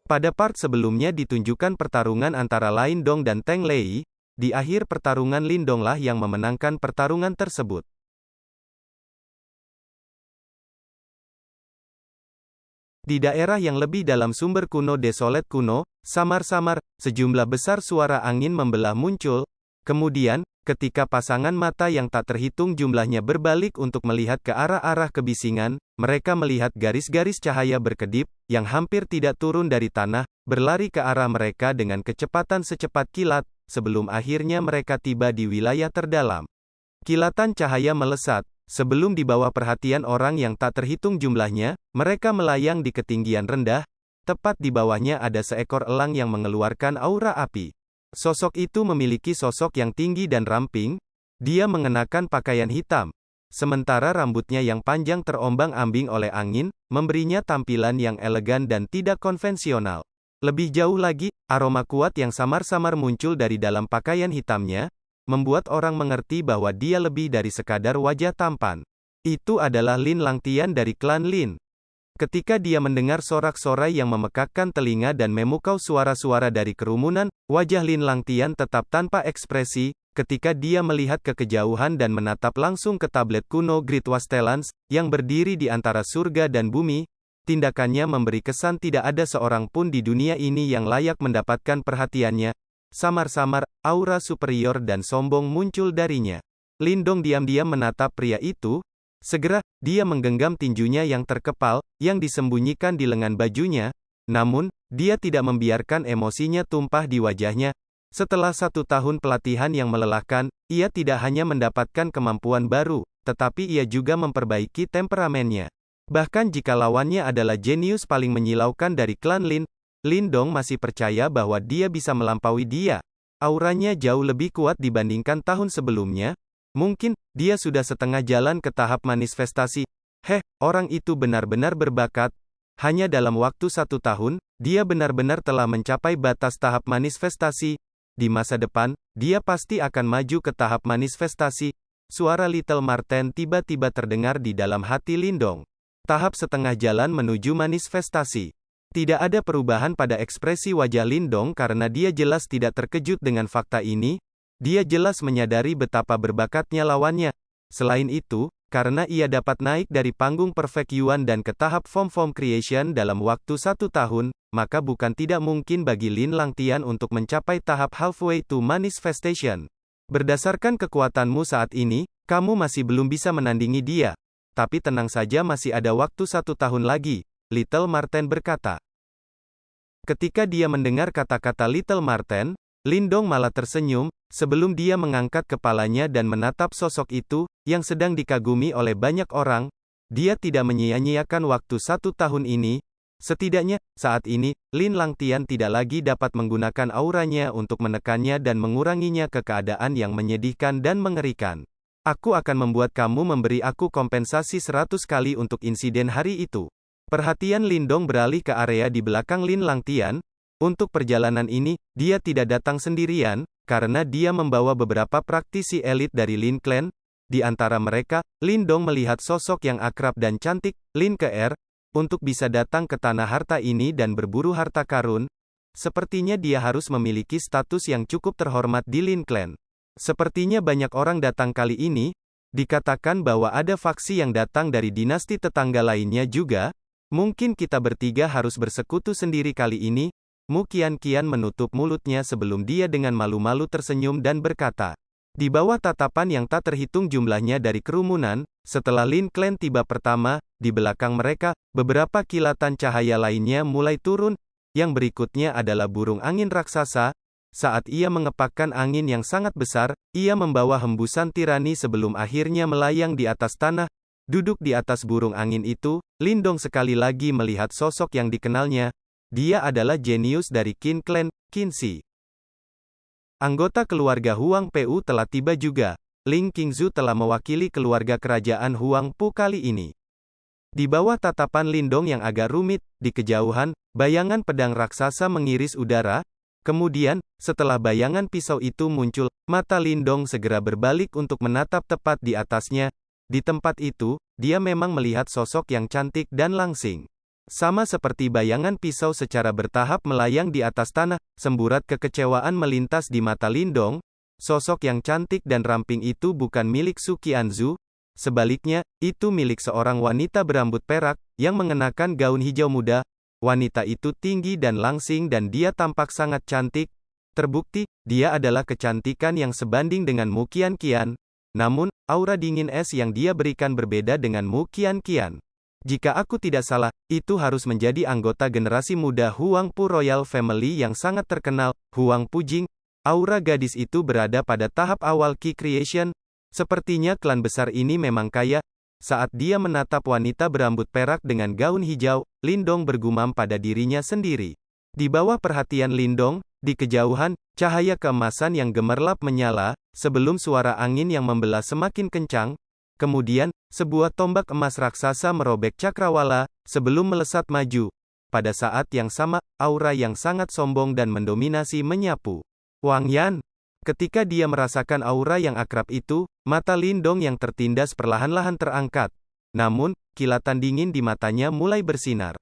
Pada part sebelumnya ditunjukkan pertarungan antara Lindong dan Teng Lei. Di akhir pertarungan Lindonglah yang memenangkan pertarungan tersebut. Di daerah yang lebih dalam sumber kuno Desolate kuno, samar-samar, sejumlah besar suara angin membelah muncul. Kemudian, ketika pasangan mata yang tak terhitung jumlahnya berbalik untuk melihat ke arah-arah kebisingan, mereka melihat garis-garis cahaya berkedip, yang hampir tidak turun dari tanah, berlari ke arah mereka dengan kecepatan secepat kilat, sebelum akhirnya mereka tiba di wilayah terdalam. Kilatan cahaya melesat. Sebelum di bawah perhatian orang yang tak terhitung jumlahnya, mereka melayang di ketinggian rendah. Tepat di bawahnya ada seekor elang yang mengeluarkan aura api. Sosok itu memiliki sosok yang tinggi dan ramping. Dia mengenakan pakaian hitam. Sementara rambutnya yang panjang terombang-ambing oleh angin, memberinya tampilan yang elegan dan tidak konvensional. Lebih jauh lagi, aroma kuat yang samar-samar muncul dari dalam pakaian hitamnya, membuat orang mengerti bahwa dia lebih dari sekadar wajah tampan. Itu adalah Lin Langtian dari klan Lin. Ketika dia mendengar sorak-sorai yang memekakkan telinga dan memukau suara-suara dari kerumunan, wajah Lin Langtian tetap tanpa ekspresi. Ketika dia melihat ke kejauhan dan menatap langsung ke tablet kuno Great Wastelans, yang berdiri di antara surga dan bumi, tindakannya memberi kesan tidak ada seorang pun di dunia ini yang layak mendapatkan perhatiannya. Samar-samar, aura superior dan sombong muncul darinya. Lindong diam-diam menatap pria itu. Segera, dia menggenggam tinjunya yang terkepal, yang disembunyikan di lengan bajunya. Namun, dia tidak membiarkan emosinya tumpah di wajahnya. Setelah 1 tahun pelatihan yang melelahkan, ia tidak hanya mendapatkan kemampuan baru, tetapi ia juga memperbaiki temperamennya. Bahkan jika lawannya adalah jenius paling menyilaukan dari klan Lin, Lindong masih percaya bahwa dia bisa melampaui dia. Auranya jauh lebih kuat dibandingkan tahun sebelumnya. Mungkin, dia sudah setengah jalan ke tahap manifestasi. Orang itu benar-benar berbakat. Hanya dalam waktu 1 tahun, dia benar-benar telah mencapai batas tahap manifestasi. Di masa depan, dia pasti akan maju ke tahap manifestasi. Suara Little Marten tiba-tiba terdengar di dalam hati Lindong. Tahap setengah jalan menuju manifestasi. Tidak ada perubahan pada ekspresi wajah Lindong karena dia jelas tidak terkejut dengan fakta ini. Dia jelas menyadari betapa berbakatnya lawannya. Selain itu, karena ia dapat naik dari panggung Perfect Yuan dan ke tahap Form Creation dalam waktu 1 tahun, maka bukan tidak mungkin bagi Lin Langtian untuk mencapai tahap halfway to manifestation. Berdasarkan kekuatanmu saat ini, kamu masih belum bisa menandingi dia. Tapi tenang saja, masih ada waktu 1 tahun lagi, Little Marten berkata. Ketika dia mendengar kata-kata Little Marten, Lindong malah tersenyum, sebelum dia mengangkat kepalanya dan menatap sosok itu, yang sedang dikagumi oleh banyak orang. Dia tidak menyia-nyiakan waktu 1 tahun ini. Setidaknya, saat ini, Lin Langtian tidak lagi dapat menggunakan auranya untuk menekannya dan menguranginya ke keadaan yang menyedihkan dan mengerikan. Aku akan membuat kamu memberi aku kompensasi 100 kali untuk insiden hari itu. Perhatian Lindong beralih ke area di belakang Lin Langtian. Untuk perjalanan ini, dia tidak datang sendirian, karena dia membawa beberapa praktisi elit dari Lin Clan. Di antara mereka, Lindong melihat sosok yang akrab dan cantik, Lin Keer, untuk bisa datang ke tanah harta ini dan berburu harta karun. Sepertinya dia harus memiliki status yang cukup terhormat di Lin Clan. Sepertinya banyak orang datang kali ini. Dikatakan bahwa ada faksi yang datang dari dinasti tetangga lainnya juga. Mungkin kita bertiga harus bersekutu sendiri kali ini. Mu Qian menutup mulutnya sebelum dia dengan malu-malu tersenyum dan berkata. Di bawah tatapan yang tak terhitung jumlahnya dari kerumunan, setelah Lin Clan tiba pertama, di belakang mereka, beberapa kilatan cahaya lainnya mulai turun. Yang berikutnya adalah burung angin raksasa. Saat ia mengepakkan angin yang sangat besar, ia membawa hembusan tirani sebelum akhirnya melayang di atas tanah. Duduk di atas burung angin itu, Lindong sekali lagi melihat sosok yang dikenalnya. Dia adalah jenius dari Qin Clan, Qin Shi. Anggota keluarga Huang Pu telah tiba juga. Ling Qingzu telah mewakili keluarga kerajaan Huang Pu kali ini. Di bawah tatapan Lindong yang agak rumit, di kejauhan, bayangan pedang raksasa mengiris udara. Kemudian, setelah bayangan pisau itu muncul, mata Lindong segera berbalik untuk menatap tepat di atasnya. Di tempat itu, dia memang melihat sosok yang cantik dan langsing. Sama seperti bayangan pisau secara bertahap melayang di atas tanah, semburat kekecewaan melintas di mata Lindong. Sosok yang cantik dan ramping itu bukan milik Su Qianzu. Sebaliknya, itu milik seorang wanita berambut perak, yang mengenakan gaun hijau muda. Wanita itu tinggi dan langsing dan dia tampak sangat cantik. Terbukti, dia adalah kecantikan yang sebanding dengan Mu Qian. Namun, aura dingin es yang dia berikan berbeda dengan Mu Qian. Jika aku tidak salah, itu harus menjadi anggota generasi muda Huangpu Royal Family yang sangat terkenal, Huangpu Jing. Aura gadis itu berada pada tahap awal Qi Creation. Sepertinya klan besar ini memang kaya. Saat dia menatap wanita berambut perak dengan gaun hijau, Lindong bergumam pada dirinya sendiri. Di bawah perhatian Lindong, di kejauhan, cahaya keemasan yang gemerlap menyala, sebelum suara angin yang membelah semakin kencang. Kemudian, sebuah tombak emas raksasa merobek cakrawala, sebelum melesat maju. Pada saat yang sama, aura yang sangat sombong dan mendominasi menyapu Wang Yan. Ketika dia merasakan aura yang akrab itu, mata Lindong yang tertindas perlahan-lahan terangkat. Namun, kilatan dingin di matanya mulai bersinar.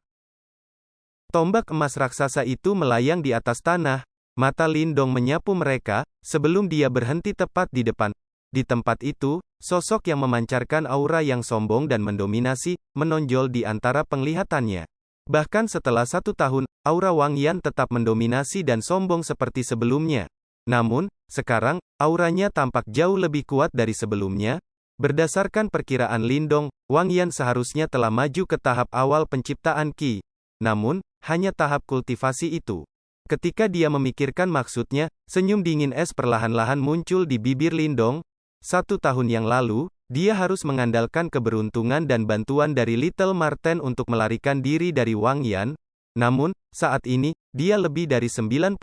Tombak emas raksasa itu melayang di atas tanah. Mata Lindong menyapu mereka, sebelum dia berhenti tepat di depan. Di tempat itu, sosok yang memancarkan aura yang sombong dan mendominasi, menonjol di antara penglihatannya. Bahkan setelah 1 tahun, aura Wang Yan tetap mendominasi dan sombong seperti sebelumnya. Namun, sekarang, auranya tampak jauh lebih kuat dari sebelumnya. Berdasarkan perkiraan Lindong, Wang Yan seharusnya telah maju ke tahap awal penciptaan Qi. Namun, hanya tahap kultivasi itu. Ketika dia memikirkan maksudnya, senyum dingin es perlahan-lahan muncul di bibir Lindong. 1 tahun yang lalu, dia harus mengandalkan keberuntungan dan bantuan dari Little Marten untuk melarikan diri dari Wang Yan. Namun, saat ini, dia lebih dari 90%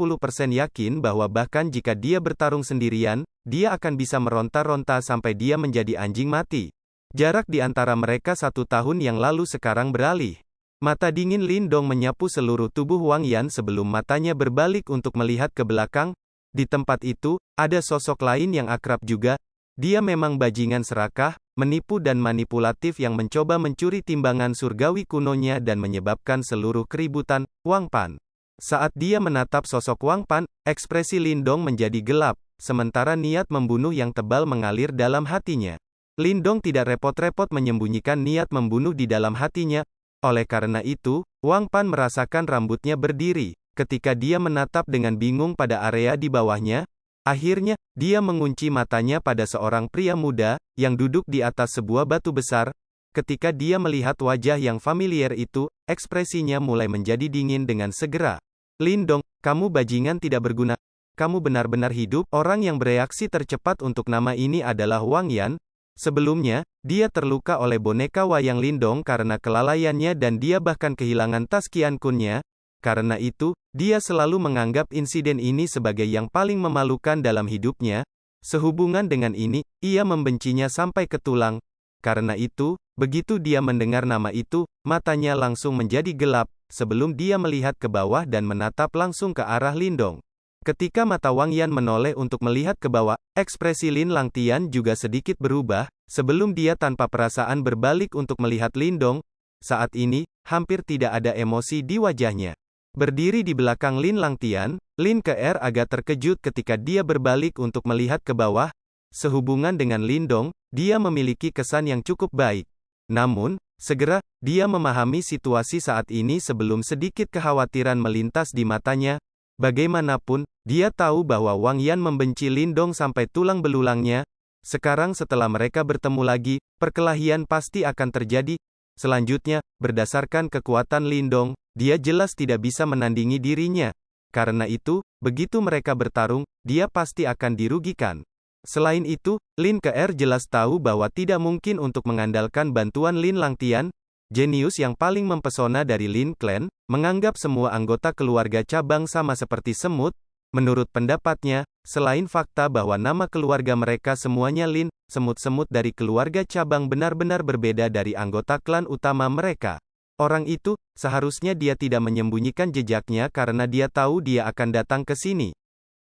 yakin bahwa bahkan jika dia bertarung sendirian, dia akan bisa meronta-ronta sampai dia menjadi anjing mati. Jarak di antara mereka 1 tahun yang lalu sekarang beralih. Mata dingin Lindong menyapu seluruh tubuh Wang Yan sebelum matanya berbalik untuk melihat ke belakang. Di tempat itu, ada sosok lain yang akrab juga. Dia memang bajingan serakah, menipu dan manipulatif yang mencoba mencuri timbangan surgawi kunonya dan menyebabkan seluruh keributan, Wang Pan. Saat dia menatap sosok Wang Pan, ekspresi Lindong menjadi gelap, sementara niat membunuh yang tebal mengalir dalam hatinya. Lindong tidak repot-repot menyembunyikan niat membunuh di dalam hatinya. Oleh karena itu, Wang Pan merasakan rambutnya berdiri. Ketika dia menatap dengan bingung pada area di bawahnya, akhirnya, dia mengunci matanya pada seorang pria muda, yang duduk di atas sebuah batu besar. Ketika dia melihat wajah yang familiar itu, ekspresinya mulai menjadi dingin dengan segera. Lindong, kamu bajingan tidak berguna. Kamu benar-benar hidup. Orang yang bereaksi tercepat untuk nama ini adalah Wang Yan. Sebelumnya, dia terluka oleh boneka wayang Lindong karena kelalaiannya dan dia bahkan kehilangan tas Qian Kunnya. Karena itu, dia selalu menganggap insiden ini sebagai yang paling memalukan dalam hidupnya. Sehubungan dengan ini, ia membencinya sampai ke tulang. Karena itu, begitu dia mendengar nama itu, matanya langsung menjadi gelap, sebelum dia melihat ke bawah dan menatap langsung ke arah Lindong. Ketika mata Wang Yan menoleh untuk melihat ke bawah, ekspresi Lin Langtian juga sedikit berubah, sebelum dia tanpa perasaan berbalik untuk melihat Lindong. Saat ini, hampir tidak ada emosi di wajahnya. Berdiri di belakang Lin Langtian, Lin Ke agak terkejut ketika dia berbalik untuk melihat ke bawah. Sehubungan dengan Lindong, dia memiliki kesan yang cukup baik. Namun, segera, dia memahami situasi saat ini sebelum sedikit kekhawatiran melintas di matanya. Bagaimanapun, dia tahu bahwa Wang Yan membenci Lindong sampai tulang belulangnya. Sekarang setelah mereka bertemu lagi, perkelahian pasti akan terjadi. Selanjutnya, berdasarkan kekuatan Lindong, dia jelas tidak bisa menandingi dirinya. Karena itu, begitu mereka bertarung, dia pasti akan dirugikan. Selain itu, Lin Ke jelas tahu bahwa tidak mungkin untuk mengandalkan bantuan Lin Langtian. Jenius yang paling mempesona dari Lin Clan, menganggap semua anggota keluarga cabang sama seperti semut. Menurut pendapatnya, selain fakta bahwa nama keluarga mereka semuanya Lin, semut-semut dari keluarga cabang benar-benar berbeda dari anggota klan utama mereka. Orang itu, seharusnya dia tidak menyembunyikan jejaknya karena dia tahu dia akan datang ke sini.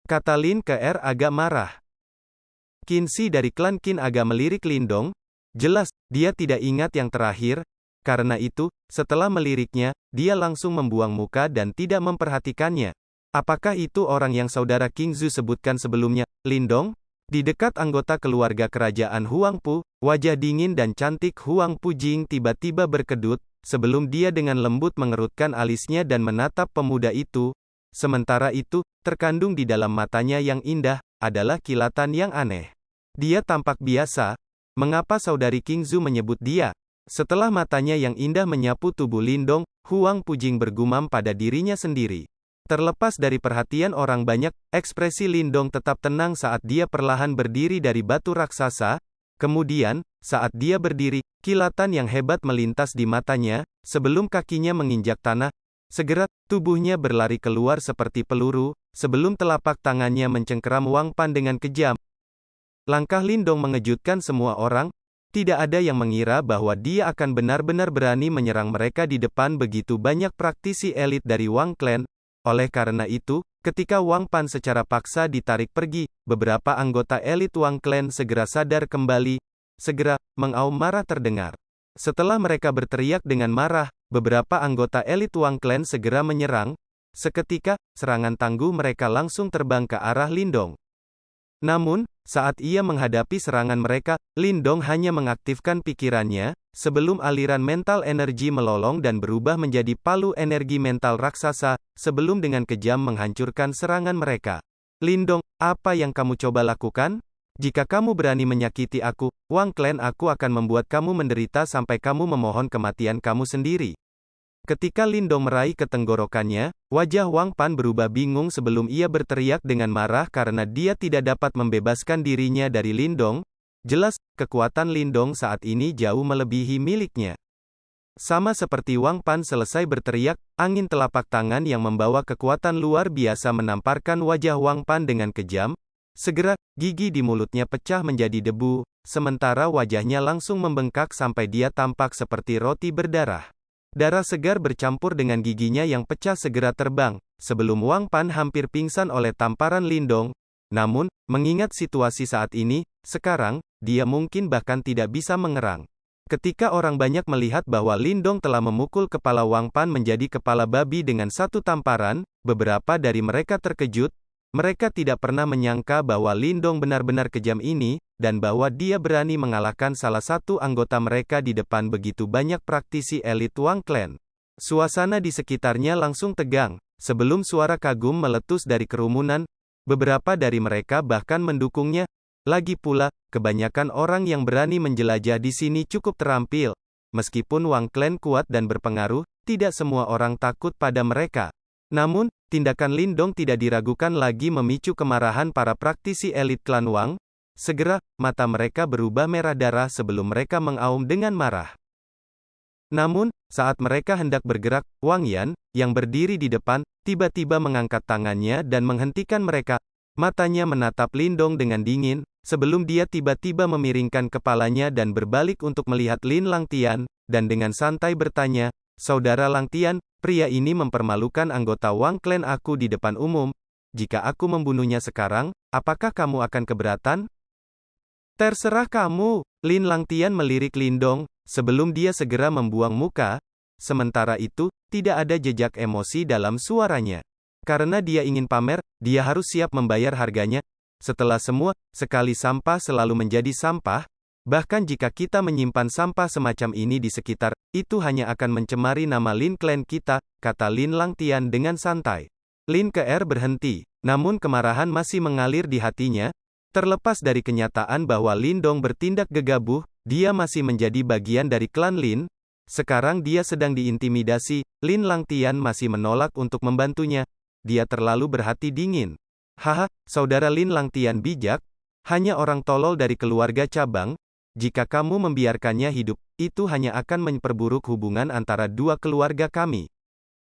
Kata Lin Ke agak marah. Qin Shi dari klan Qin agak melirik Lindong. Jelas, dia tidak ingat yang terakhir. Karena itu, setelah meliriknya, dia langsung membuang muka dan tidak memperhatikannya. Apakah itu orang yang saudara King Zhu sebutkan sebelumnya, Lindong? Di dekat anggota keluarga kerajaan Huangpu, wajah dingin dan cantik Huangpu Jing tiba-tiba berkedut, sebelum dia dengan lembut mengerutkan alisnya dan menatap pemuda itu. Sementara itu, terkandung di dalam matanya yang indah, adalah kilatan yang aneh. Dia tampak biasa. Mengapa saudari King Zhu menyebut dia? Setelah matanya yang indah menyapu tubuh Lindong, Huangpu Jing bergumam pada dirinya sendiri. Terlepas dari perhatian orang banyak, ekspresi Lindong tetap tenang saat dia perlahan berdiri dari batu raksasa. Kemudian, saat dia berdiri, kilatan yang hebat melintas di matanya, sebelum kakinya menginjak tanah. Segera, tubuhnya berlari keluar seperti peluru, sebelum telapak tangannya mencengkeram Wang Pan dengan kejam. Langkah Lindong mengejutkan semua orang. Tidak ada yang mengira bahwa dia akan benar-benar berani menyerang mereka di depan begitu banyak praktisi elit dari Wang Clan. Oleh karena itu, ketika Wang Pan secara paksa ditarik pergi, beberapa anggota elit Wang Clan segera sadar kembali. Segera, mengaum marah terdengar. Setelah mereka berteriak dengan marah, beberapa anggota elit Wang Clan segera menyerang. Seketika, serangan tangguh mereka langsung terbang ke arah Lindong. Namun, saat ia menghadapi serangan mereka, Lindong hanya mengaktifkan pikirannya, sebelum aliran mental energi melolong dan berubah menjadi palu energi mental raksasa, sebelum dengan kejam menghancurkan serangan mereka. Lindong, apa yang kamu coba lakukan? Jika kamu berani menyakiti aku, Wang Clan, aku akan membuat kamu menderita sampai kamu memohon kematian kamu sendiri. Ketika Lindong meraih ke tenggorokannya, wajah Wang Pan berubah bingung sebelum ia berteriak dengan marah karena dia tidak dapat membebaskan dirinya dari Lindong. Jelas, kekuatan Lindong saat ini jauh melebihi miliknya. Sama seperti Wang Pan selesai berteriak, angin telapak tangan yang membawa kekuatan luar biasa menamparkan wajah Wang Pan dengan kejam. Segera, gigi di mulutnya pecah menjadi debu, sementara wajahnya langsung membengkak sampai dia tampak seperti roti berdarah. Darah segar bercampur dengan giginya yang pecah segera terbang, sebelum Wang Pan hampir pingsan oleh tamparan Lindong. Namun, mengingat situasi saat ini, sekarang, dia mungkin bahkan tidak bisa mengerang. Ketika orang banyak melihat bahwa Lindong telah memukul kepala Wang Pan menjadi kepala babi dengan satu tamparan, beberapa dari mereka terkejut. Mereka tidak pernah menyangka bahwa Lindong benar-benar kejam ini, dan bahwa dia berani mengalahkan salah satu anggota mereka di depan begitu banyak praktisi elit Wang Clan. Suasana di sekitarnya langsung tegang, sebelum suara kagum meletus dari kerumunan. Beberapa dari mereka bahkan mendukungnya. Lagi pula, kebanyakan orang yang berani menjelajah di sini cukup terampil. Meskipun Wang Clan kuat dan berpengaruh, tidak semua orang takut pada mereka. Namun, tindakan Lindong tidak diragukan lagi memicu kemarahan para praktisi elit klan Wang. Segera, mata mereka berubah merah darah sebelum mereka mengaum dengan marah. Namun, saat mereka hendak bergerak, Wang Yan, yang berdiri di depan, tiba-tiba mengangkat tangannya dan menghentikan mereka. Matanya menatap Lindong dengan dingin, sebelum dia tiba-tiba memiringkan kepalanya dan berbalik untuk melihat Lin Langtian, dan dengan santai bertanya, "Saudara Langtian, pria ini mempermalukan anggota Wang Clan aku di depan umum. Jika aku membunuhnya sekarang, apakah kamu akan keberatan?" "Terserah kamu." Lin Langtian melirik Lindong, sebelum dia segera membuang muka. Sementara itu, tidak ada jejak emosi dalam suaranya. Karena dia ingin pamer, dia harus siap membayar harganya. Setelah semua, sekali sampah selalu menjadi sampah. Bahkan jika kita menyimpan sampah semacam ini di sekitar, itu hanya akan mencemari nama Lin Clan kita, kata Lin Langtian dengan santai. Lin Ke berhenti, namun kemarahan masih mengalir di hatinya. Terlepas dari kenyataan bahwa Lindong bertindak gegabah, dia masih menjadi bagian dari klan Lin. Sekarang dia sedang diintimidasi, Lin Langtian masih menolak untuk membantunya. Dia terlalu berhati dingin. Haha, saudara Lin Langtian bijak. Hanya orang tolol dari keluarga cabang. Jika kamu membiarkannya hidup, itu hanya akan memperburuk hubungan antara dua keluarga kami.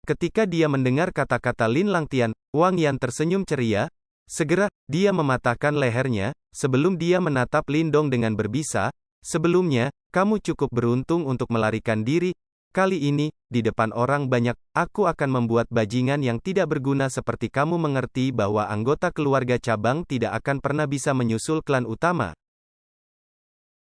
Ketika dia mendengar kata-kata Lin Langtian, Wang Yan tersenyum ceria. Segera, dia mematahkan lehernya, sebelum dia menatap Lindong dengan berbisa. "Sebelumnya, kamu cukup beruntung untuk melarikan diri. Kali ini, di depan orang banyak, aku akan membuat bajingan yang tidak berguna seperti kamu mengerti bahwa anggota keluarga cabang tidak akan pernah bisa menyusul klan utama."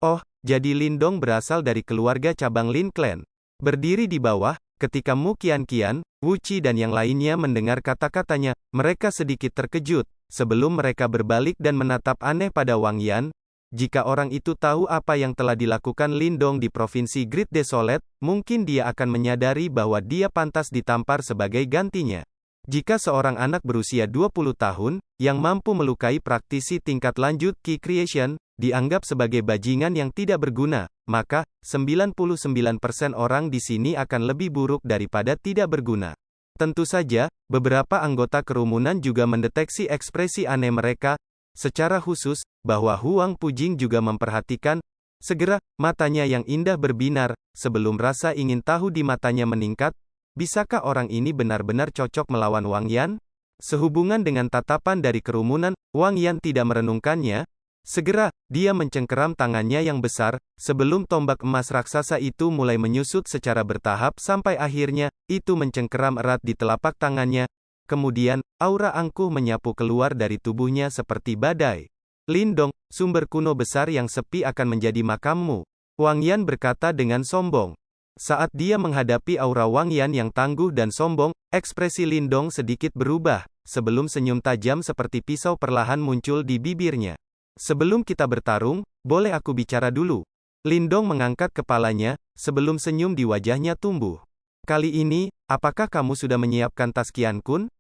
"Oh, jadi Lindong berasal dari keluarga cabang Lin Clan?" Berdiri di bawah, ketika Mu Qianqian, Wu Qi dan yang lainnya mendengar kata-katanya, mereka sedikit terkejut, sebelum mereka berbalik dan menatap aneh pada Wang Yan. Jika orang itu tahu apa yang telah dilakukan Lindong di Provinsi Great Desolate, mungkin dia akan menyadari bahwa dia pantas ditampar sebagai gantinya. Jika seorang anak berusia 20 tahun, yang mampu melukai praktisi tingkat lanjut Qi Creation, dianggap sebagai bajingan yang tidak berguna, maka, 99% orang di sini akan lebih buruk daripada tidak berguna. Tentu saja, beberapa anggota kerumunan juga mendeteksi ekspresi aneh mereka, secara khusus, bahwa Huang Pujing juga memperhatikan. Segera, matanya yang indah berbinar, sebelum rasa ingin tahu di matanya meningkat. Bisakah orang ini benar-benar cocok melawan Wang Yan? Sehubungan dengan tatapan dari kerumunan, Wang Yan tidak merenungkannya. Segera, dia mencengkeram tangannya yang besar, sebelum tombak emas raksasa itu mulai menyusut secara bertahap sampai akhirnya, itu mencengkeram erat di telapak tangannya. Kemudian, aura angkuh menyapu keluar dari tubuhnya seperti badai. Lindong, sumber kuno besar yang sepi akan menjadi makammu. Wang Yan berkata dengan sombong. Saat dia menghadapi aura Wang Yan yang tangguh dan sombong, ekspresi Lindong sedikit berubah, sebelum senyum tajam seperti pisau perlahan muncul di bibirnya. Sebelum kita bertarung, boleh aku bicara dulu? Lindong mengangkat kepalanya, sebelum senyum di wajahnya tumbuh. Kali ini, apakah kamu sudah menyiapkan tas Qian Kun?